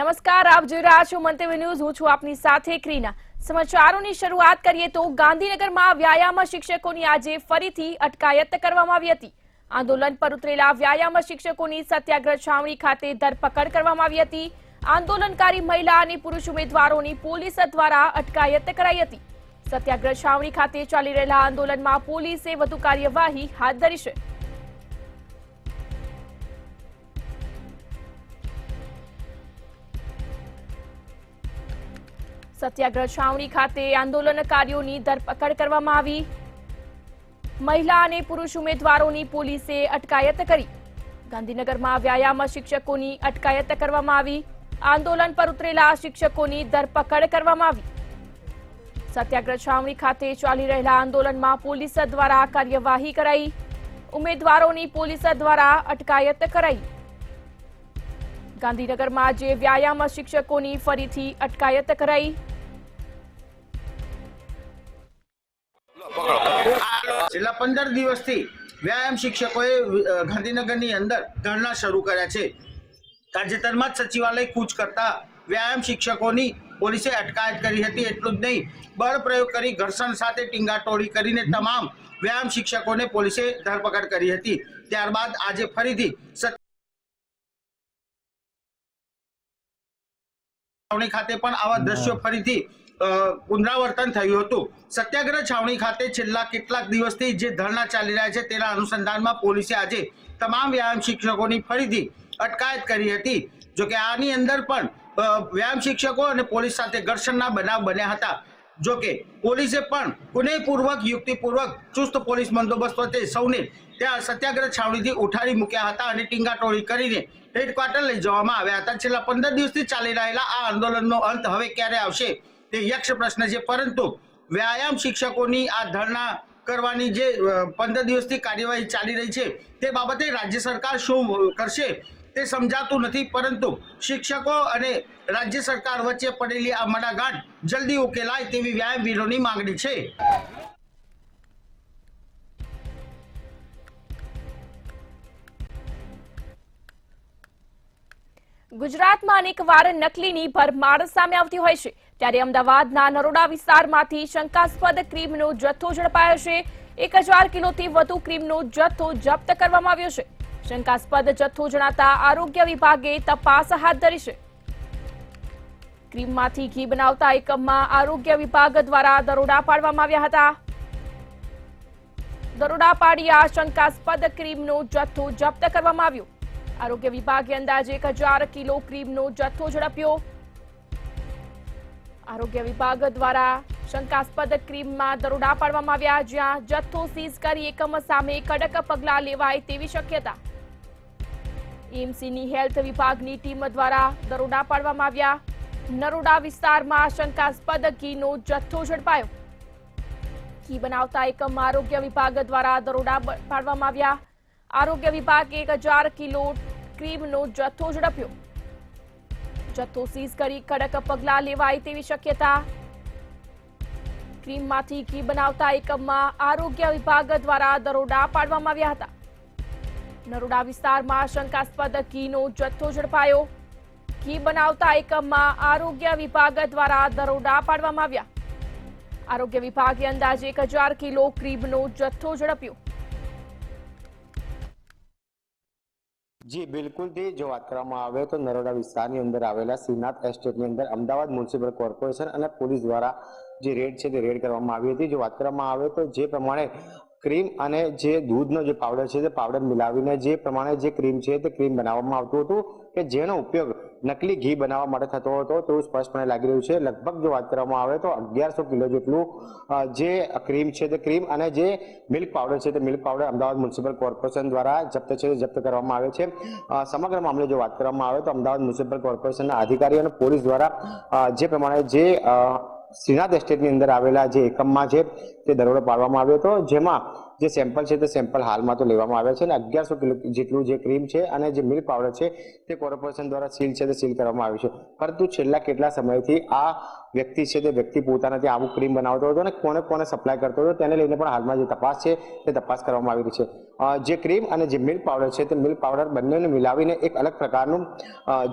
નમસ્કાર, આપ જોઈ રહ્યા છો મંતવ્ય ન્યૂઝ। હું છું આપની સાથે ક્રીના। સમાચારોની શરૂઆત કરીએ તો ગાંધીનગરમાં વ્યાયામ શિક્ષકોની આજે ફરીથી અટકાયત કરવામાં આવી હતી। આંદોલન પર ઉતરેલા વ્યાયામ શિક્ષકોની સત્યાગ્રહ છાવણી ખાતે ધરપકડ કરવામાં આવી હતી। આંદોલનકારી મહિલા અને પુરુષ ઉમેદવારોની પોલીસ દ્વારા અટકાયત કરાઈ હતી। સત્યાગ્રહ છાવણી ખાતે ચાલી રહેલા આંદોલનમાં પોલીસે વધુ કાર્યવાહી હાથ ધરી છે। સત્યાગ્રહ છાવણી ખાતે આંદોલનકારીઓની ધરપકડ કરવામાં આવી। મહિલા અને પુરુષ ઉમેદવારોની પોલીસે અટકાયત કરી। ગાંધીનગરમાં વ્યાયામ શિક્ષકોની અટકાયત કરવામાં આવી। આંદોલન પર ઉતરેલા શિક્ષકોની ધરપકડ કરવામાં આવી। સત્યાગ્રહ છાવણી ખાતે ચાલી રહેલા આંદોલનમાં પોલીસ દ્વારા કાર્યવાહી કરાઈ। ઉમેદવારોની પોલીસ દ્વારા અટકાયત કરાઈ। ગાંધીનગરમાં આજે વ્યાયામ શિક્ષકોની ફરીથી અટકાયત કરાઈ। છેલ્લા 15 દિવસથી વ્યાયામ શિક્ષકોએ ગાંધીનગરની અંદર ધરણા શરૂ કર્યા છે। તાજેતરમાં જ સચિવાલય કૂચ કરતા વ્યાયામ શિક્ષકોની પોલીસે અટકાયત કરી હતી। એટલું જ નહીં, બળ પ્રયોગ કરી ઘર્ષણ સાથે ટીંગાટોળી કરીને તમામ વ્યાયામ શિક્ષકોને પોલીસે ધરપકડ કરી હતી। ત્યારબાદ આજે ફરીથી છાવણી ખાતે પણ આવા દ્રશ્યો ફરીથી પુનરાવર્તન થયું હતું। સત્યાગ્રહ છાવણી ખાતે છેલ્લા કેટલાક દિવસથી જે ધરણા ચાલી રહ્યા છે તેના અનુસંધાનમાં પોલીસે આજે તમામ વ્યાયામ શિક્ષકોની ફરીથી અટકાયત કરી હતી। જોકે આની અંદર પણ વ્યાયામ શિક્ષકો અને પોલીસ સાથે ઘર્ષણના બનાવ બન્યા હતા। જોકે પોલીસે પણ કુનેહપૂર્વક યુક્તિપૂર્વક ચુસ્ત પોલીસ બંદોબસ્ત વચ્ચે સૌને ત્યાં સત્યાગ્રહ છાવણીથી ઉઠાડી મૂક્યા હતા અને ટીંગાટોળી કરીને હેડક્વાર્ટર લઈ જવામાં આવ્યા હતા। છેલ્લા 15 દિવસથી ચાલી રહેલા આ આંદોલનનો અંત હવે ક્યારે આવશે તે યક્ષ પ્રશ્ન છે। પરંતુ વ્યાયામ શિક્ષકોની આ ધરણા કરવાની જે 15 દિવસથી કાર્યવાહી ચાલી રહી છે તે બાબતે રાજ્ય સરકાર શું કરશે તે સમજાતું નથી। પરંતુ શિક્ષકો અને રાજ્ય સરકાર વચ્ચે પડેલી આ મડાગાંઠ જલ્દી ઉકેલાય તેવી વ્યાયામ વીરોની માંગણી છે। ગુજરાતમાં અનેકવાર નકલીની ભરમાર સામે આવતી હોય છે, ત્યારે અમદાવાદના નરોડા વિસ્તારમાંથી શંકાસ્પદ ક્રીમનો જથ્થો ઝડપાયો છે। 1000 કિલોથી વધુ ક્રીમનો જથ્થો જપ્ત કરવામાં આવ્યો છે। શંકાસ્પદ જથ્થો જણાતા આરોગ્ય વિભાગે તપાસ હાથ ધરી છે। ક્રીમમાંથી ઘી બનાવતા એકમમાં આરોગ્ય વિભાગ દ્વારા દરોડા પાડવામાં આવ્યા હતા। દરોડા પાડી આ શંકાસ્પદ ક્રીમનો જથ્થો જપ્ત કરવામાં આવ્યો। આરોગ્ય વિભાગે અંદાજે 1000 કિલો ક્રીમનો જથ્થો ઝડપ્યો। આરોગ્ય વિભાગ દ્વારા શંકાસ્પદ ક્રીમમાં દરોડા પાડવામાં આવ્યા, જ્યાં જથ્થો સીઝ કરી એકમ સામે કડક પગલાં લેવાય તેવી શક્યતા। એમસીની હેલ્થ વિભાગની ટીમ દ્વારા દરોડા પાડવામાં આવ્યા। નરોડા વિસ્તારમાં શંકાસ્પદ ઘીનો જથ્થો ઝડપાયો। ઘી બનાવતા એકમમાં આરોગ્ય વિભાગ દ્વારા દરોડા પાડવામાં આવ્યા। આરોગ્ય વિભાગે 1000 કિલો ક્રીમનો જથ્થો ઝડપ્યો। જથ્થો સીઝ કરી કડક પગલાં લેવાય તેવી શક્યતા। ક્રીમમાંથી ઘી બનાવતા એકમમાં આરોગ્ય વિભાગ દ્વારા દરોડા પાડવામાં આવ્યા હતા। નરોડા વિસ્તારમાં શંકાસ્પદ ઘીનો જથ્થો ઝડપાયો। ઘી બનાવતા એકમમાં આરોગ્ય વિભાગ દ્વારા દરોડા પાડવામાં આવ્યા। આરોગ્ય વિભાગે અંદાજે 1000 કિલો ક્રીમનો જથ્થો ઝડપ્યો। જી બિલકુલથી જો વાત કરવામાં આવે તો નરોડા વિસ્તારની અંદર આવેલા શ્રીનાથ એસ્ટેટની અંદર અમદાવાદ મ્યુનિસિપલ કોર્પોરેશન અને પોલીસ દ્વારા જે રેડ છે તે રેડ કરવામાં આવી હતી। જો વાત કરવામાં આવે તો જે પ્રમાણે ક્રીમ અને જે દૂધનો જે પાવડર છે તે પાવડર મિલાવીને જે પ્રમાણે જે ક્રીમ છે તે ક્રીમ બનાવવામાં આવતું હતું કે જેનો ઉપયોગ નકલી ઘી બનાવવા માટે થતો હતો તેવું સ્પષ્ટપણે લાગી રહ્યું છે। લગભગ જો વાત કરવામાં આવે તો 1100 કિલો જેટલું જે ક્રીમ છે તે ક્રીમ અને જે મિલ્ક પાવડર છે તે milk powder Ahmedabad municipal corporation દ્વારા જપ્ત કરવામાં આવે છે। સમગ્ર મામલે જો વાત કરવામાં આવે તો અમદાવાદ મ્યુનિસિપલ કોર્પોરેશનના અધિકારીઓ અને પોલીસ દ્વારા જે પ્રમાણે જે શ્રીનાથ એસ્ટેટની અંદર આવેલા જે એકમમાં છે તે દરોડો પાડવામાં આવ્યો હતો, જેમાં જે સેમ્પલ છે તે સેમ્પલ હાલમાં તો લેવામાં આવ્યા છે અને 1100 કિલો જેટલું જે ક્રીમ છે અને જે મિલ્ક પાવડર છે તે કોર્પોરેશન દ્વારા સીલ છે તે સીલ કરવામાં આવ્યું છે। પરંતુ છેલ્લા કેટલા સમયથી આ વ્યક્તિ છે તે વ્યક્તિ પોતાના ત્યાં આવું ક્રીમ બનાવતો હતો અને કોને કોને સપ્લાય કરતો હતો તેને લઈને પણ હાલમાં જે તપાસ છે તે તપાસ કરવામાં આવી રહી છે. જે ક્રીમ અને જે મિલ્ક પાવડર છે તે મિલ્ક પાવડર બંનેને મિલાવીને એક અલગ પ્રકારનું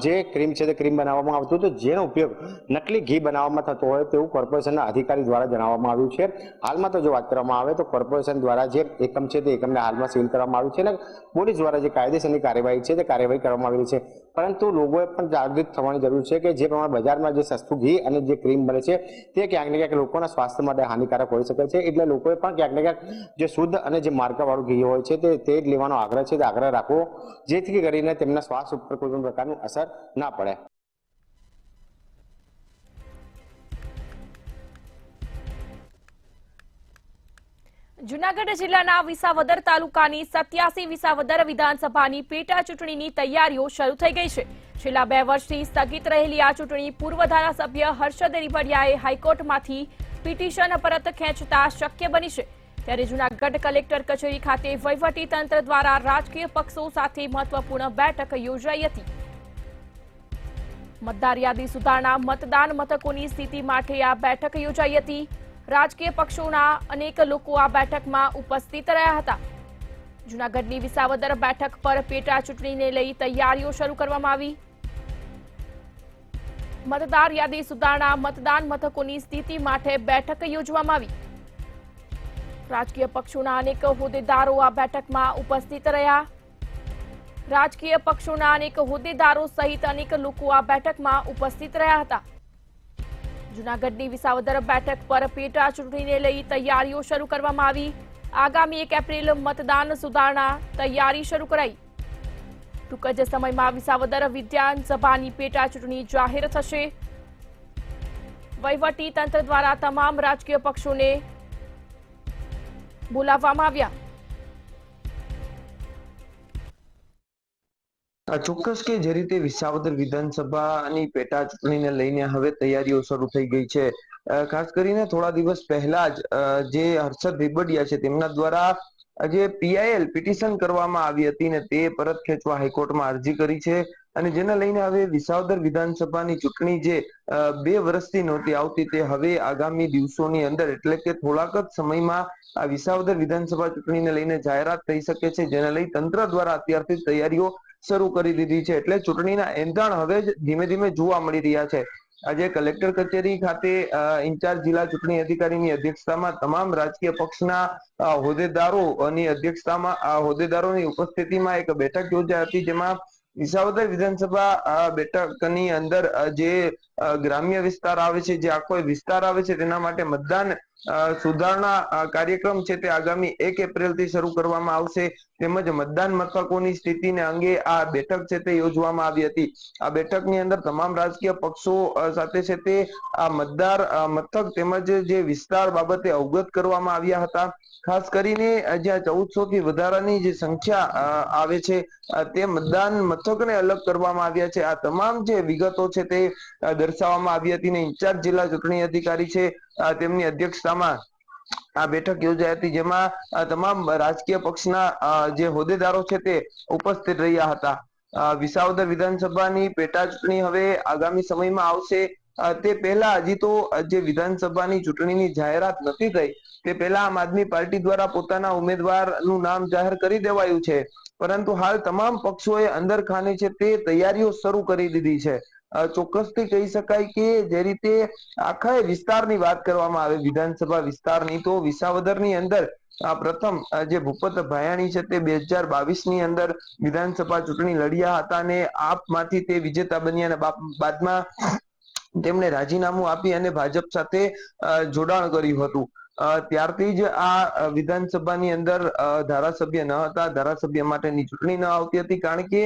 જે ક્રીમ છે તે ક્રીમ બનાવવામાં આવતું હતું, જેનો ઉપયોગ નકલી ઘી બનાવવામાં થતો હોય તેવું કોર્પોરેશનના અધિકારી દ્વારા જણાવવામાં આવ્યું છે. હાલમાં તો જો વાત કરવામાં આવે તો કોર્પોરેશન દ્વારા જે એકમ છે તે એકમને હાલમાં સીલ કરવામાં આવ્યું છે અને પોલીસ દ્વારા જે કાયદેસરની કાર્યવાહી છે તે કાર્યવાહી કરવામાં આવી રહી છે. પરંતુ લોકોએ પણ જાગૃત થવાની જરૂર છે કે જે પ્રમાણે બજારમાં જે સસ્તું ઘી અને જે ક્રીમ બને છે તે ક્યાંક ને ક્યાંક લોકોના સ્વાસ્થ્ય માટે હાનિકારક હોઈ શકે છે. એટલે લોકોએ પણ ક્યાંક ને ક્યાંક જે શુદ્ધ અને જે માર્કાવાળું ઘી હોય છે તે જ લેવાનો આગ્રહ છે તે આગ્રહ રાખવો, જેથી કરીને તેમના સ્વાસ્થ્ય ઉપર કોઈ પણ પ્રકારની અસર ના પડે. જૂનાગઢ જિલ્લાના વિસાવદર તાલુકાની 87 વિસાવદર વિધાનસભાની પેટા ચૂંટણીની તૈયારીઓ શરૂ થઈ ગઈ છે. છેલ્લા 2 વર્ષથી સ્થગિત રહેલી આ ચૂંટણી પૂર્વ ધારાસભ્ય હર્ષદ રીબડિયાએ હાઈકોર્ટમાંથી પિટિશન પરત ખેંચતા શક્ય બની છે. ત્યારે જૂનાગઢ કલેક્ટર કચેરી ખાતે વહીવટી તંત્ર દ્વારા રાજકીય પક્ષો સાથે મહત્વપૂર્ણ બેઠક યોજાઈ હતી. મતદાર યાદી સુધારણા મતદાન મથકોની સ્થિતિ માટે આ બેઠક યોજાઈ હતી. રાજકીય પક્ષોના અનેક લોકો આ બેઠકમાં ઉપસ્થિત રહ્યા હતા. જૂનાગઢની વિસાવદર બેઠક પર પેટા ચૂંટણીને લઈ તૈયારીઓ શરૂ કરવામાં આવી. મતદાર યાદી સુધારણા મતદાન મથકોની સ્થિતિ માટે બેઠક યોજવામાં આવી. રાજકીય પક્ષોના અનેક હોદ્દેદારો આ બેઠકમાં ઉપસ્થિત રહ્યા. રાજકીય પક્ષોના અનેક હોદ્દેદારો સહિત અનેક લોકો આ બેઠકમાં ઉપસ્થિત રહ્યા હતા. જૂનાગઢની વિસાવદર બેઠક પર પેટા ચૂંટણીને લઈ તૈયારીઓ શરૂ કરવામાં આવી. આગામી 1 એપ્રિલ મતદાન સુધારણા તૈયારી શરૂ કરાઈ. ટૂંક જ સમયમાં વિસાવદર વિધાનસભાની પેટા ચૂંટણી જાહેર થશે. વહીવટી તંત્ર દ્વારા તમામ રાજકીય પક્ષોને બોલાવવામાં આવ્યા. ચોક્કસ કે જે રીતે વિસાવદર વિધાનસભાની પેટા ચૂંટણીને લઈને હવે તૈયારીઓ શરૂ થઈ ગઈ છે. ખાસ કરીને થોડા દિવસ પહેલા જ જે હર્ષદ રીબડિયા છે તેમના દ્વારા જે પીઆઈએલ પિટિશન કરવામાં આવી હતી ને તે પરત ખેંચવા હાઈકોર્ટમાં અરજી કરી છે. અને જેને લઈને હવે વિસાવદર વિધાનસભાની ચૂંટણી જે 2 વર્ષથી નહોતી આવતી તે હવે આગામી દિવસોની અંદર એટલે કે થોડાક જ સમયમાં આ વિસાવદર વિધાનસભા ચૂંટણીને લઈને જાહેરાત થઈ શકે છે, જેને લઈ તંત્ર દ્વારા અત્યારથી તૈયારીઓ શરૂ કરી દીધી છે. એટલે ચૂંટણીના એંધાણ હવે જ ધીમે ધીમે જોવા મળી રહ્યા છે. આજે કલેક્ટર કચેરી ખાતે ઇન્ચાર્જ જિલ્લા ચૂંટણી અધિકારીની અધ્યક્ષતામાં તમામ રાજકીય પક્ષના હોદ્દેદારોની અધ્યક્ષતામાં આ હોદ્દેદારોની ઉપસ્થિતિમાં એક બેઠક યોજાઈ હતી, જેમાં વિસાવદર વિધાનસભા બેઠકની અંદર જે ગ્રામ્ય વિસ્તાર આવે છે, જે આખો વિસ્તાર આવે છે, તેના માટે મતદાન સુધારણા કાર્યક્રમ છે તે આગામી 1 એપ્રિલથી શરૂ કરવામાં આવશે. તેમજ મતદાન મથકોની સ્થિતિને અંગે આ બેઠક છે તે યોજવામાં આવી હતી. આ બેઠકની અંદર તમામ રાજકીય પક્ષો સાથે છે તે આ મતદાર મથક તેમજ જે વિસ્તાર બાબતે અવગત કરવામાં આવ્યા હતા. ખાસ કરીને જ્યાં 1400 થી વધારાની જે સંખ્યા આવે છે તે મતદાન મથકને અલગ કરવામાં આવ્યા છે. આ તમામ જે વિગતો છે તે દર્શાવવામાં આવી હતી ને ઇન્ચાર્જ જિલ્લા ચૂંટણી અધિકારી છે તેમની અધ્યક્ષતામાં આ બેઠક યોજાઈ હતી, જેમાં તમામ રાજકીય પક્ષના જે હોદ્દેદારો છે તે ઉપસ્થિત રહ્યા હતા. વિસાવદર વિધાનસભાની પેટા ચૂંટણી હવે આગામી સમયમાં આવશે. તે પહેલા હજી તો જે વિધાનસભાની ચૂંટણીની જાહેરાત નથી થઈ તે પહેલા આમ આદમી પાર્ટી દ્વારા પોતાના ઉમેદવારનું નામ જાહેર કરી દેવાયું છે, પરંતુ હાલ તમામ પક્ષોએ અંદર ખાને છે તે તૈયારીઓ શરૂ કરી દીધી છે. ચોક્કસથી કહી શકાય કે જે રીતે આખા વિસ્તારની વાત કરવામાં આવે વિધાનસભા વિસ્તારની, તો વિસાવદરની અંદર પ્રથમ જે ભૂપત ભાયાણી છે તે 2022ની અંદર વિધાનસભા ચૂંટણી લડ્યા હતા અને આપમાંથી તે વિજેતા બન્યા અને બાદમાં તેમણે રાજીનામું આપી અને ભાજપ સાથે જોડાણ કર્યું હતું. ત્યારથી જ આ વિધાનસભાની અંદર ધારાસભ્ય ન હતા, ધારાસભ્ય માટેની ચૂંટણી ન આવતી હતી, કારણ કે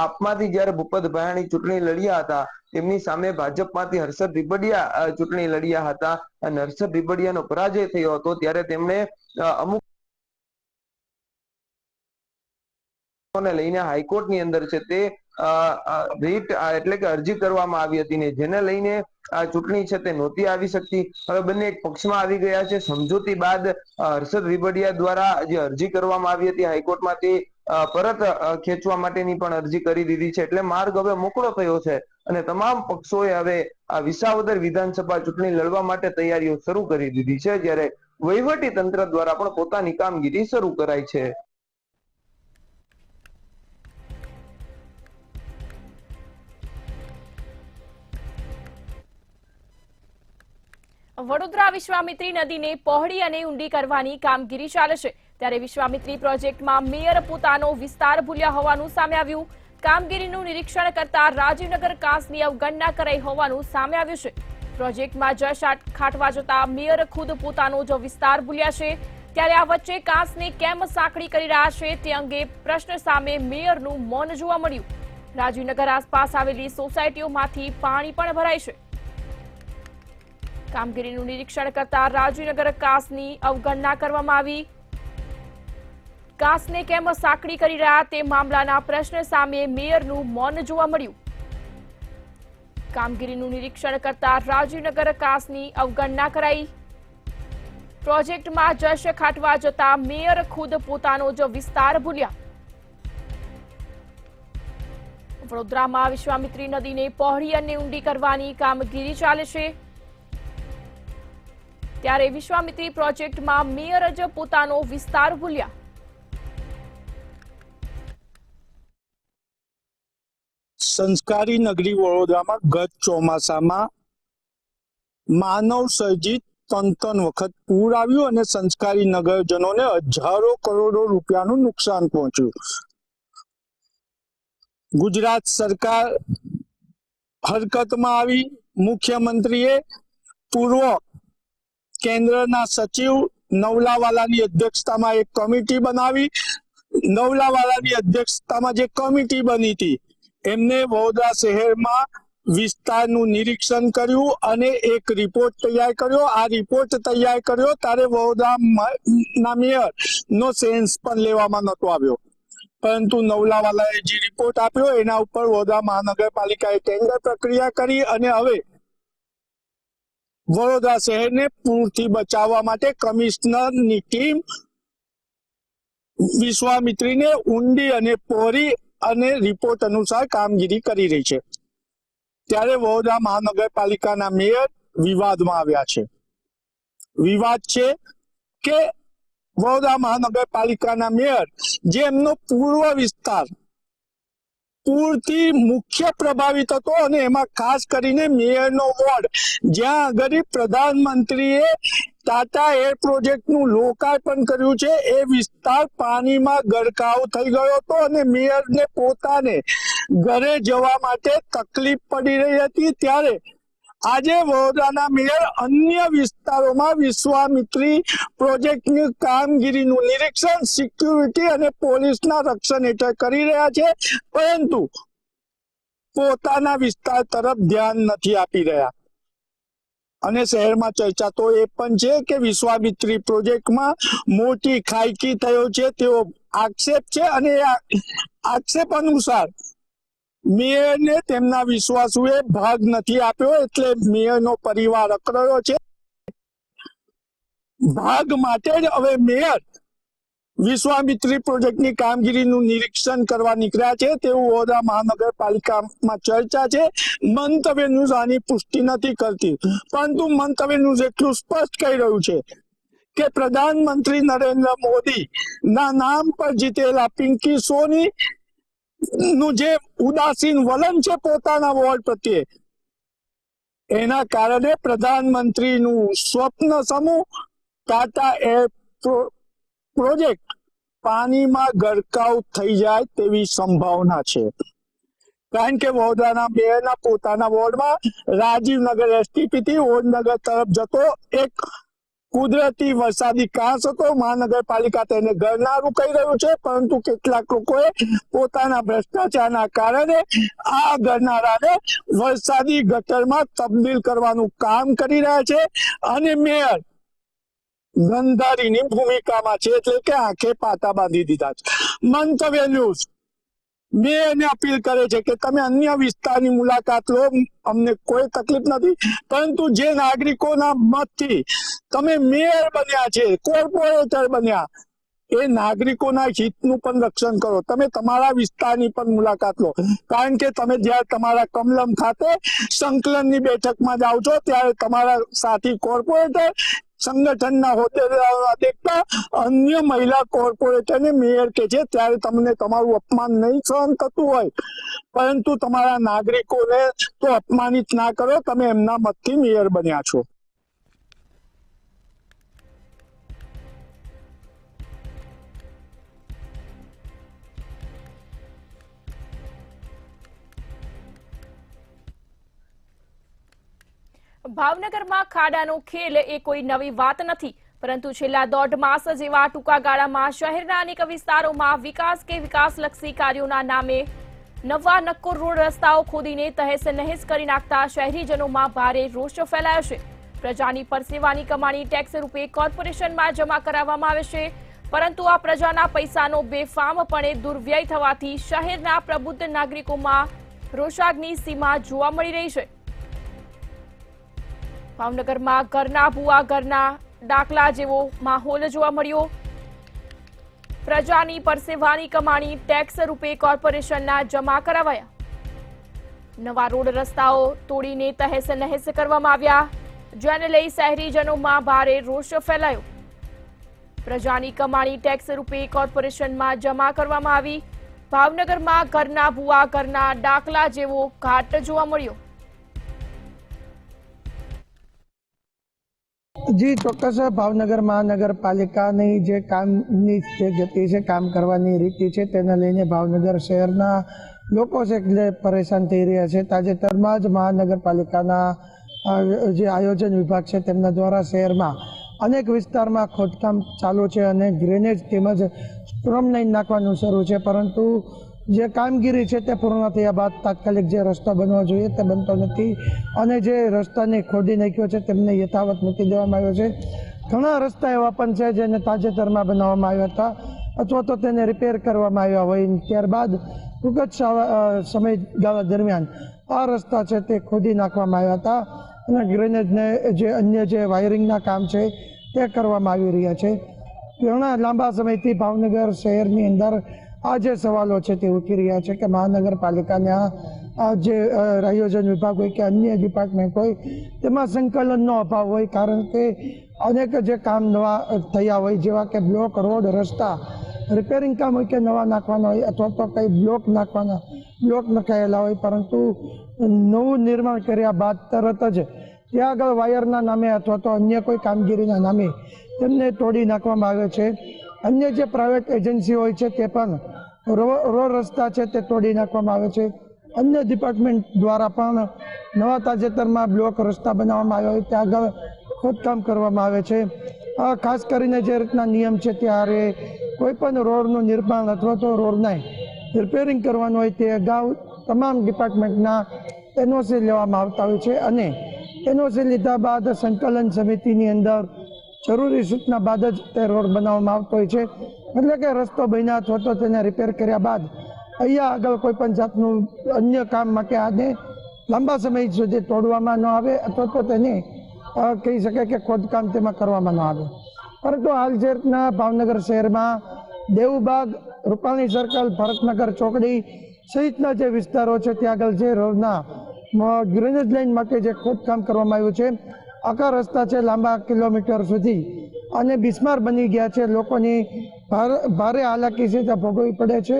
આપમાંથી જયારે ભૂપત ભાયાણી ચૂંટણી લડ્યા હતા તેમની સામે ભાજપમાંથી હર્ષદ રીબડિયા ચૂંટણી લડ્યા હતા અને હર્ષદ રીબડિયાનો પરાજય થયો હતો. ત્યારે તેમણે અમુક લઈને હાઈકોર્ટની અંદર છે તે રીટ એટલે કે અરજી કરવામાં આવી હતી ને જેને લઈને આ ચૂંટણી છે તે નહોતી આવી શકતી. હવે બંને એક પક્ષમાં આવી ગયા છે. સમજૂતી બાદ હર્ષદ રીબડિયા દ્વારા જે અરજી કરવામાં આવી હતી હાઈકોર્ટમાં તે પરત ખેંચવા માટેની પણ અરજી કરી દીધી છે. એટલે માર્ગ હવે મોકળો થયો છે. અને તમામ પક્ષોએ હવે આ વિસાવદર વિધાનસભા ચૂંટણી લડવા માટે તૈયારીઓ શરૂ કરી દીધી છે, જ્યારે વહીવટી તંત્ર દ્વારા પણ પોતાની કામગીરી શરૂ કરાઈ છે. વડોદરા વિશ્વામિત્રી નદીને પહોળી અને ઊંડી કરવાની કામગીરી ચાલે છે, ત્યારે વિશ્વામિત્રી પ્રોજેક્ટમાં મેયર પોતાનો વિસ્તાર ભૂલ્યા હોવાનું સામે આવ્યું. કામગીરીનું નિરીક્ષણ કરતા રાજીવનગર કાંસની અવગણના કરાઈ હોવાનું સામે આવ્યું છે. પ્રોજેક્ટમાં જશ ખાટવા જતા મેયર ખુદ પોતાનો જ વિસ્તાર ભૂલ્યા છે, ત્યારે આ વચ્ચે કાંસને કેમ સાંકડી કરી રહ્યા છે તે અંગે પ્રશ્ન સામે મેયરનું મૌન જોવા મળ્યું. રાજીવનગર આસપાસ આવેલી સોસાયટીઓમાંથી પાણી પણ ભરાય છે. કામગીરીનું નિરીક્ષણ કરતા રાજીવનગર કાંસની અવગણના કરવામાં આવી. કાંસને કેમ સાંકડી કરી રહ્યા તે મામલાના પ્રશ્ન સામે મેયરનું મૌન જોવા મળ્યું. કામગીરીનું નિરીક્ષણ કરતા રાજીવનગર કાંસની અવગણના કરાઈ. પ્રોજેક્ટમાં જશ ખાટવા જતા મેયર ખુદ પોતાનો જ વિસ્તાર ભૂલ્યા. વડોદરામાં વિશ્વામિત્રી નદીને પહોળી અને ઊંડી કરવાની કામગીરી ચાલે છે, ત્યારે વિશ્વામિત્રી પ્રોજેક્ટમાં મેયર જ પોતાનો વિસ્તાર ભૂલ્યા. સંસ્કારી નગરી વડોદરામાં ગત ચોમાસામાં માનવ સર્જિત 3 વખત પૂર આવ્યું અને સંસ્કારી નગરજનોને હજારો કરોડો રૂપિયાનું નુકસાન પહોંચ્યું. ગુજરાત સરકાર હરકતમાં આવી. મુખ્યમંત્રીએ પૂર્વ કેન્દ્રના સચિવ નવલાવાલાની અધ્યક્ષતામાં એક કમિટી બનાવી. નવલાવાલાની અધ્યક્ષતામાં જે કમિટી બની હતી એમને વડોદરા શહેરમાં વિસ્તારનું નિરીક્ષણ કર્યું અને એક રિપોર્ટ તૈયાર કર્યો. આ રિપોર્ટ તૈયાર કર્યો ત્યારે વડોદરાના મેયર નો સેન્સ પણ લેવામાં નહોતો આવ્યો, પરંતુ નવલાવાલાએ જે રિપોર્ટ આપ્યો એના ઉપર વડોદરા મહાનગરપાલિકાએ ટેન્ડર પ્રક્રિયા કરી અને હવે વડોદરા શહેરને પૂરથી બચાવવા માટે કમિશનરની ટીમ વિશ્વામિત્રીને ઊંડી અને પહોળી અને રિપોર્ટ અનુસાર કામગીરી કરી રહી છે. ત્યારે વડોદરા મહાનગરપાલિકાના મેયર વિવાદમાં આવ્યા છે. વિવાદ છે કે વડોદરા મહાનગરપાલિકાના મેયર જે એમનો પૂર્વ વિસ્તાર પૂરથી મુખ્ય પ્રભાવિત હતો અને એમાં ખાસ કરીને મેયરનો વોર્ડ જ્યાં આગળ પ્રધાનમંત્રીએ ટાટા એર પ્રોજેક્ટનું લોકાર્પણ કર્યું છે એ વિસ્તાર પાણીમાં ગરકાવ થઈ ગયો હતો અને મેયરને પોતાને ઘરે જવા માટે તકલીફ પડી રહી હતી. ત્યારે આજે વડોદરાના મેયર અન્ય વિસ્તારોમાં વિશ્વામિત્રી પ્રોજેક્ટની કામગીરીનું નિરીક્ષણ સિક્યુરિટી અને પોલીસના રક્ષણ હેઠળ કરી રહ્યા છે, પરંતુ પોતાના વિસ્તાર તરફ ધ્યાન નથી આપી રહ્યા. અને શહેરમાં ચર્ચા તો એ પણ છે કે વિશ્વામિત્રી પ્રોજેક્ટમાં મોટી ખાયકી થયો છે તેવો આક્ષેપ છે અને આક્ષેપ અનુસાર મેયરને તેમના વિશ્વાસુએ ભાગ નથી આપ્યો, એટલે મેયરનો પરિવાર અકળાયો છે. ભાગ માટે જ હવે મેયર વિશ્વામિત્રી પ્રોજેક્ટની કામગીરીનું નિરીક્ષણ કરવા નીકળ્યા છે તેવું વડોદરા મહાનગરપાલિકામાં ચર્ચા છે. મંતવ્ય ન્યૂઝ આની પુષ્ટિ નથી કરતી, પરંતુ મંતવ્ય ન્યૂઝ એટલું સ્પષ્ટ કહી રહ્યું છે કે પ્રધાનમંત્રી નરેન્દ્ર મોદી ના નામ પર જીતેલા પિંકી સોની નું જે ઉદાસીન વલણ છે પોતાના વોર્ડ પ્રત્યે, એના કારણે પ્રધાનમંત્રીનું સ્વપ્ન સમૂહ ટાટા એર પ્રોજેક્ટ પાણીમાં ગરકાવ થઈ જાય તેવી સંભાવના છે. કારણ કે વડોદરાના મેયરના પોતાના વોર્ડમાં રાજીવનગર એસટીપી વડનગર તરફ જતો એક કુદરતી વરસાદી કાંસ હતો. મહાનગરપાલિકા તેને ગરનારું કહી રહ્યું છે, પરંતુ કેટલાક લોકોએ પોતાના ભ્રષ્ટાચારના કારણે આ ગરનારાને વરસાદી ગટરમાં તબદીલ કરવાનું કામ કરી રહ્યા છે અને મેયર ગંધારીની ભૂમિકામાં છે, એટલે કે આંખે પાટા બાંધી દીધા છે. મંતવ્ય ન્યૂઝ મેયરને અપીલ કરે છે કે તમે અન્ય વિસ્તારની મુલાકાત લો, અમને કોઈ તકલીફ નથી, પરંતુ જે નાગરિકોના મતથી તમે મેયર બન્યા છે, કોર્પોરેટર બન્યા, એ નાગરિકોના હિતનું પણ રક્ષણ કરો. તમે તમારા વિસ્તારની પણ મુલાકાત લો, કારણ કે તમે જ્યારે તમારા કમલમ ખાતે સંકલનની બેઠકમાં જાઓ છો ત્યારે તમારા સાથી કોર્પોરેટર, સંગઠનના હોદ્દેદારો દેખતા અન્ય મહિલા કોર્પોરેટરને મેયર કે છે ત્યારે તમને તમારું અપમાન નહીં સહન થતું હોય, પરંતુ તમારા નાગરિકોને તો અપમાનિત ના કરો. તમે એમના મતથી મેયર બન્યા છો. ભાવનગરમાં ખાડાનો ખેલ એ કોઈ નવી વાત નથી, પરંતુ છેલ્લા 1.5 માસ જેવા ટૂંકા ગાળામાં શહેરના અનેક વિસ્તારોમાં વિકાસ કે વિકાસલક્ષી કાર્યોના નામે નવા નક્કોર રોડ રસ્તાઓ ખોદીને તહેસ નહેસ કરી નાખતા શહેરીજનોમાં ભારે રોષ ફેલાયો છે. પ્રજાની પરસેવાની કમાણી ટેક્સ રૂપે કોર્પોરેશનમાં જમા કરાવવામાં આવે છે, પરંતુ આ પ્રજાના પૈસાનો બેફામપણે દુર્વ્યય થવાથી શહેરના પ્રબુદ્ધ નાગરિકોમાં રોષાગ્નિ સીમા જોવા મળી રહી છે. ભાવનગરમાં ઘરના ભૂવા ઘરના દાખલા જેવો માહોલ જોવા મળ્યો. પ્રજાની પરસેવાની કમાણી ટેક્સ રૂપે કોર્પોરેશનના જમા કરાવાયા. નવા રોડ રસ્તાઓ તોડીને તહેસ નહેસ કરવામાં આવ્યા, જેને લઈ શહેરીજનોમાં ભારે રોષ ફેલાયો. પ્રજાની કમાણી ટેક્સ રૂપે કોર્પોરેશનમાં જમા કરવામાં આવી. ભાવનગરમાં ઘરના ભૂવા ઘરના દાખલા જેવો ઘાટ જોવા મળ્યો. જી ચોક્કસ. ભાવનગર મહાનગરપાલિકાની જે કામની જે ગતિ છે, કામ કરવાની રીતિ છે, તેને લઈને ભાવનગર શહેરના લોકો છે એટલે પરેશાન થઈ રહ્યા છે. તાજેતરમાં જ મહાનગરપાલિકાના જે આયોજન વિભાગ છે તેમના દ્વારા શહેરમાં અનેક વિસ્તારમાં ખોદકામ ચાલુ છે અને ડ્રેનેજ તેમજ સ્ટ્રોમ લાઇન નાખવાનું શરૂ છે, પરંતુ જે કામગીરી છે તે પૂર્ણ થયા બાદ તાત્કાલિક જે રસ્તો બનવો જોઈએ તે બનતો નથી અને જે રસ્તાને ખોદી નાખ્યો છે તેમને યથાવત મૂકી દેવામાં આવ્યો છે. ઘણા રસ્તા એવા પણ છે જેને તાજેતરમાં બનાવવામાં આવ્યા હતા અથવા તો તેને રિપેર કરવામાં આવ્યા હોય, ત્યારબાદ ટૂંક જ સમયગાળા દરમિયાન આ રસ્તા છે તે ખોદી નાખવામાં આવ્યા હતા અને ડ્રેનેજને જે અન્ય જે વાયરિંગના કામ છે તે કરવામાં આવી રહ્યા છે. ઘણા લાંબા સમયથી ભાવનગર શહેરની અંદર આ જે સવાલો છે તે ઉઠી રહ્યા છે કે મહાનગરપાલિકાના આ જે આયોજન વિભાગ હોય કે અન્ય ડિપાર્ટમેન્ટ હોય તેમાં સંકલનનો અભાવ હોય, કારણ કે અનેક જે કામ નવા થયા હોય જેવા કે બ્લોક રોડ રસ્તા રિપેરિંગ કામ હોય કે નવા નાખવાના હોય અથવા તો કંઈ બ્લોક નખાયેલા હોય, પરંતુ નવું નિર્માણ કર્યા બાદ તરત જ ત્યાં આગળ વાયરના નામે અથવા તો અન્ય કોઈ કામગીરીના નામે તેમને તોડી નાખવામાં આવે છે. અન્ય જે પ્રાઇવેટ એજન્સી હોય છે તે પણ રોડ રસ્તા છે તે તોડી નાખવામાં આવે છે. અન્ય ડિપાર્ટમેન્ટ દ્વારા પણ નવા તાજેતરમાં બ્લોક રસ્તા બનાવવામાં આવ્યા હોય ત્યાં આગળ ખોદકામ કરવામાં આવે છે. ખાસ કરીને જે રીતના નિયમ છે ત્યારે કોઈ પણ રોડનું નિર્માણ અથવા તો રોડને રિપેરિંગ કરવાનું હોય તે અગાઉ તમામ ડિપાર્ટમેન્ટના એનઓસી લેવામાં આવતા હોય છે અને એનઓસી લીધા બાદ સંકલન સમિતિની અંદર જરૂરી સૂચના બાદ જ તે રોડ બનાવવામાં આવતો હોય છે. એટલે કે રસ્તો બન્યા અથવા તો તેને રિપેર કર્યા બાદ અહીંયા આગળ કોઈ પણ જાતનું અન્ય કામ માટે આને લાંબા સમય સુધી તોડવામાં ન આવે અથવા તો તેને કહી શકાય કે ખોદકામ તેમાં કરવામાં ન આવે. પરંતુ હાલ જે રીતના ભાવનગર શહેરમાં દેવબાગ, રૂપાણી સર્કલ, ભરતનગર ચોકડી સહિતના જે વિસ્તારો છે ત્યાં આગળ જે રોડના ડ્રેનેજ લાઇન માટે જે ખોદકામ કરવામાં આવ્યું છે, આખા રસ્તા છે લાંબા કિલોમીટર સુધી અને બિસ્માર બની ગયા છે. લોકોની ભારે હાલાકી છે ત્યાં ભોગવવી પડે છે.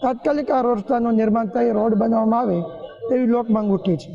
તાત્કાલિક આ રસ્તાનું નિર્માણ થઈ રોડ બનાવવામાં આવે તેવી લોક માંગ ઉઠી છે.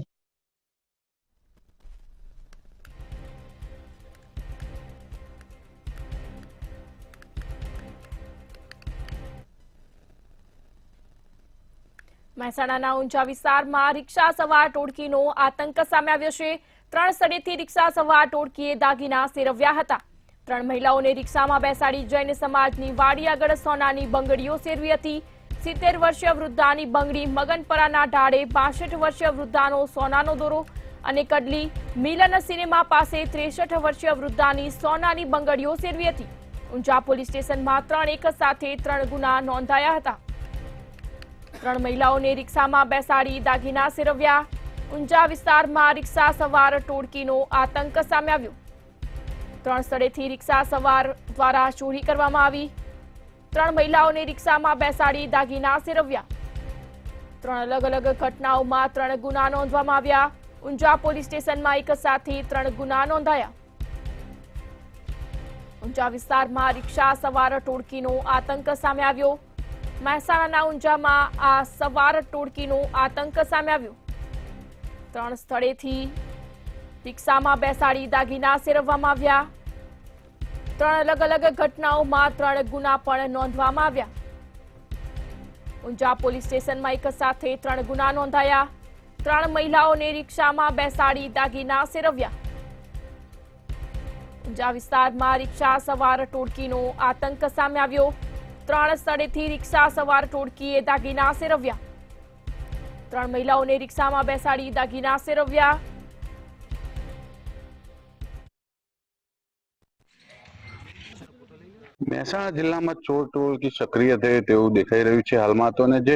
મહેસાણાના ઊંચા વિસ્તારમાં રિક્ષા સવાર ટોળકીનો આતંક સામે આવ્યો છે. 3 સ્થળેથી રિક્ષા સવાર ટોળકીએ દાગીના સેરવ્યા હતા. 3 મહિલાઓને રિક્ષામાં બેસાડી જૈન સમાજની વાડી આગળ સોનાની બંગડીઓ સેરવી હતી. 70 વર્ષીય વૃદ્ધાની બંગડી, મગનપરાના ઢાળે 62 વર્ષીય વૃદ્ધાનો સોનાનો દોરો અને કડલી મિલન સિનેમા પાસે 63 વર્ષીય વૃદ્ધાની સોનાની બંગડીઓ સેરવી હતી. ઊંઝા પોલીસ સ્ટેશનમાં 3 એક સાથે 3 ગુના નોંધાયા હતા. 3 મહિલાઓને રિક્ષામાં બેસાડી દાગીના સેરવ્યા. ઊંઝા વિસ્તારમાં રિક્ષા સવાર ટોળકીનો આતંક સામે આવ્યો. 3 સ્થળેથી રિક્ષા સવાર દ્વારા ચોરી કરવામાં આવી. 3 મહિલાઓને રિક્ષામાં બેસાડી દાગીના સેરવ્યા. 3 અલગ અલગ ઘટનાઓમાં 3 ગુના નોંધવામાં આવ્યા. ઊંઝા પોલીસ સ્ટેશનમાં એક સાથે 3 ગુના નોંધાયા. ઊંઝા વિસ્તારમાં રિક્ષા સવાર ટોળકીનો આતંક સામે આવ્યો. મહેસાણાના ઊંઝામાં આ સવાર ટોળકીનો આતંક સામે આવ્યો. 3 સ્થળેથી રિક્ષામાં બેસાડી દાગીના સેરવવામાં આવ્યા. 3 અલગ અલગ ઘટનાઓમાં 3 ગુના પણ નોંધવામાં આવ્યા. ઊંઝા પોલીસ સ્ટેશનમાં એક સાથે 3 ગુના નોંધાયા. 3 મહિલાઓને રિક્ષામાં બેસાડી દાગીના સેરવ્યા. ઊંઝા વિસ્તારમાં રિક્ષા સવાર ટોળકીનો આતંક સામે આવ્યો. 3 સ્થળેથી રિક્ષા સવાર ટોળકીએ દાગીના સેરવ્યા. 3 મહિલાઓને રિક્ષામાં બેસાડી દાગીના સેરવ્યા. મહેસાણા જિલ્લામાં ચોર ટોળકી સક્રિય થઈ તેવું દેખાઈ રહ્યું છે હાલમાં તો, ને જે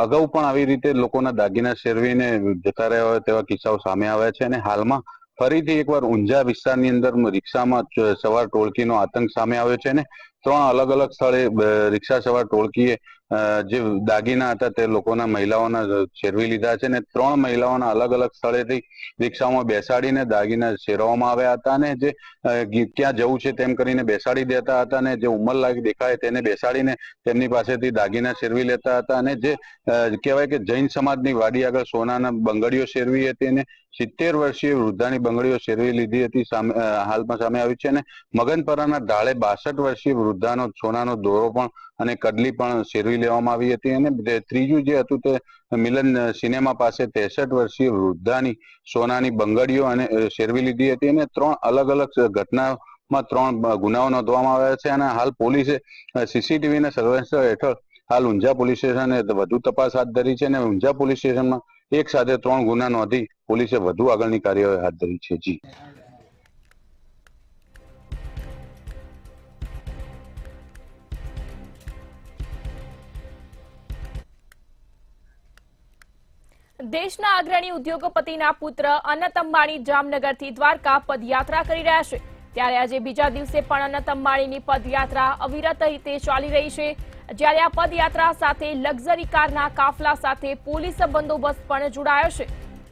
અગાઉ પણ આવી રીતે લોકોના દાગીના શેરવીને જતા રહ્યા હોય તેવા કિસ્સાઓ સામે આવ્યા છે. અને હાલમાં ફરીથી એકવાર ઊંઝા વિસ્તારની અંદર રિક્ષામાં સવાર ટોળકીનો આતંક સામે આવ્યો છે. ને 3 અલગ અલગ સ્થળે રિક્ષા સવાર ટોળકીએ જે દાગીના હતા તે લોકોના મહિલાઓના શેરવી લીધા છે. ને 3 મહિલાઓના અલગ અલગ સ્થળેથી રિક્ષામાં બેસાડીને દાગીના શેરવવામાં આવ્યા હતા. અને જે ક્યાં જવું છે તેમ કરીને બેસાડી દેતા હતા. અને જે ઉંમરલાયક દેખાય તેને બેસાડીને તેમની પાસેથી દાગીના શેરવી લેતા હતા. અને જે કહેવાય કે જૈન સમાજની વાડી આગળ સોનાના બંગડીઓ શેરવી હતી અને 70 વર્ષીય વૃદ્ધાની બંગડીઓ શેરવી લીધી હતી હાલમાં સામે આવી છે. અને મગનપરાના ઢાળે 62 વર્ષીય વૃદ્ધાનો સોનાનો દોરો પણ અને કડલી પણ શેરવી લેવામાં આવી હતી. અને ત્રીજું જે હતું તે મિલન સિનેમા પાસે 63 વર્ષીય વૃદ્ધાની સોનાની બંગડીઓ અને શેરવી લીધી હતી. અને 3 અલગ અલગ ઘટનામાં 3 ગુનાઓ નોંધવામાં આવ્યા છે. અને હાલ પોલીસે સીસીટીવીના સર્વેલન્સ હેઠળ હાલ ઊંઝા પોલીસ સ્ટેશને વધુ તપાસ હાથ ધરી છે. અને ઊંઝા પોલીસ સ્ટેશનમાં એક સાથે 3 ગુના નોંધી પોલીસે વધુ આગળની કાર્યવાહી હાથ ધરી છે. જી. દેશના અગ્રણી ઉદ્યોગપતિના પુત્ર અનંત અંબાણી જામનગરથી દ્વારકા પદયાત્રા કરી રહ્યા છે. ત્યારે આજે બીજા દિવસે પણ અનંત અંબાણીની પદયાત્રા અવિરત રીતે ચાલી રહી છે. જ્યારે આ પદયાત્રા સાથે લક્ઝરી કારના કાફલા સાથે પોલીસ બંદોબસ્ત પણ જોડાયો છે.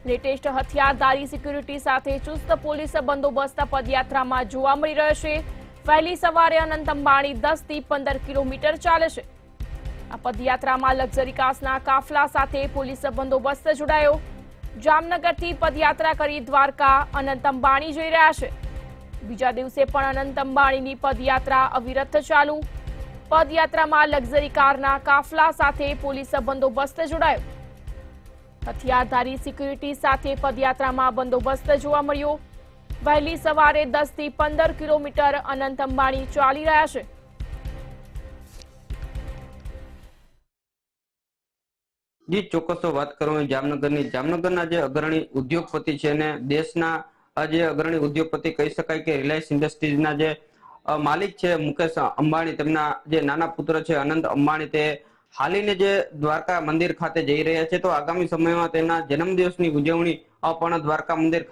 લેટેસ્ટ હથિયારધારી સિક્યુરિટી સાથે ચુસ્ત પોલીસ બંદોબસ્ત પદયાત્રામાં જોવા મળી રહ્યો છે. વહેલી સવારે અનંત અંબાણી 10 થી 15 કિલોમીટર ચાલે છે. આ પદયાત્રામાં લક્ઝરી કારના કાફલા સાથે પોલીસ બંદોબસ્ત જોડાયો. જામનગરથી પદયાત્રા કરી દ્વારકા અનંત અંબાણી જઈ રહ્યા છે. બીજા દિવસે પણ અનંત અંબાણીની પદયાત્રા અવિરત ચાલુ. પદયાત્રામાં લક્ઝરી કારના કાફલા સાથે પોલીસ બંદોબસ્ત જોડાયો. હથિયારધારી સિક્યુરિટી સાથે પદયાત્રામાં બંદોબસ્ત જોવા મળ્યો. વહેલી સવારે 10 થી 15 કિલોમીટર અનંત અંબાણી ચાલી રહ્યા છે. જી ચોક્કસ વાત કરું જામનગરના જે અગ્રણી ઉદ્યોગપતિ છે અને દેશના જે અગ્રણી ઉદ્યોગપતિ કહી શકાય કે રિલાયન્સ ઇન્ડસ્ટ્રીઝના જે માલિક છે મુકેશ અંબાણી, તેમના જે નાના પુત્ર છે અનંત અંબાણી, તે હાલીને જે દ્વારકા મંદિર ખાતે જઈ રહ્યા છે. તો આગામી સમયમાં તેમના જન્મદિવસની ઉજવણી પણ દ્વારકા મંદિર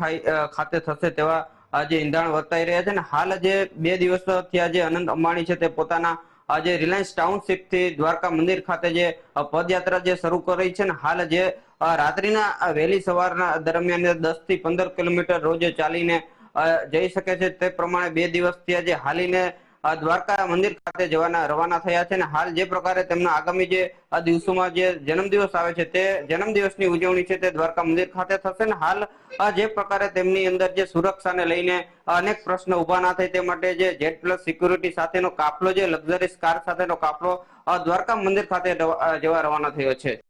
ખાતે થશે તેવા જે ઈંધાણ વર્તાઈ રહ્યા છે. અને હાલ જે 2 દિવસ થયા જે અનંત અંબાણી છે તે પોતાના આજે રિલાયન્સ ટાઉનશીપ થી દ્વારકા મંદિર ખાતે જે પદયાત્રા જે શરૂ કરી છે ને હાલ જે રાત્રિના વહેલી સવારના દરમિયાન 10 થી 15 કિલોમીટર રોજ ચાલીને જઈ શકે છે. તે પ્રમાણે 2 દિવસથી આજે હાલીને દ્વારકા મંદિર ખાતે જવાના રવાના થયા છે. અને હાલ જે પ્રકારે તેમના આગામી જે દિવસોમાં જે જન્મદિવસ આવે છે તે જન્મદિવસની ઉજવણી છે તે દ્વારકા મંદિર ખાતે થશે. ને હાલ જે પ્રકારે તેમની અંદર જે સુરક્ષાને લઈને અનેક પ્રશ્ન ઉભા ના થાય તે માટે જે Z+ સિક્યુરિટી સાથેનો કાફલો, જે લક્ઝરી કાર સાથેનો કાફલો દ્વારકા મંદિર ખાતે જવા રવાના થયો છે.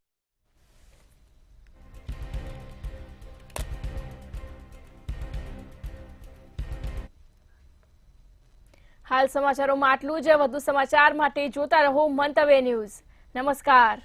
હાલ સમાચારોમાં આટલું જ. વધુ સમાચાર માટે જોતા રહો મંતવ્ય ન્યૂઝ. નમસ્કાર.